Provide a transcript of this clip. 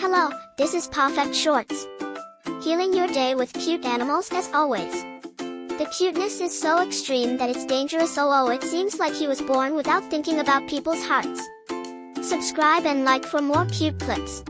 Hello, this is Perfect Shorts. Healing your day with cute animals as always. The cuteness is so extreme that it's dangerous. Oh, it seems like he was born without thinking about people's hearts. Subscribe and like for more cute clips.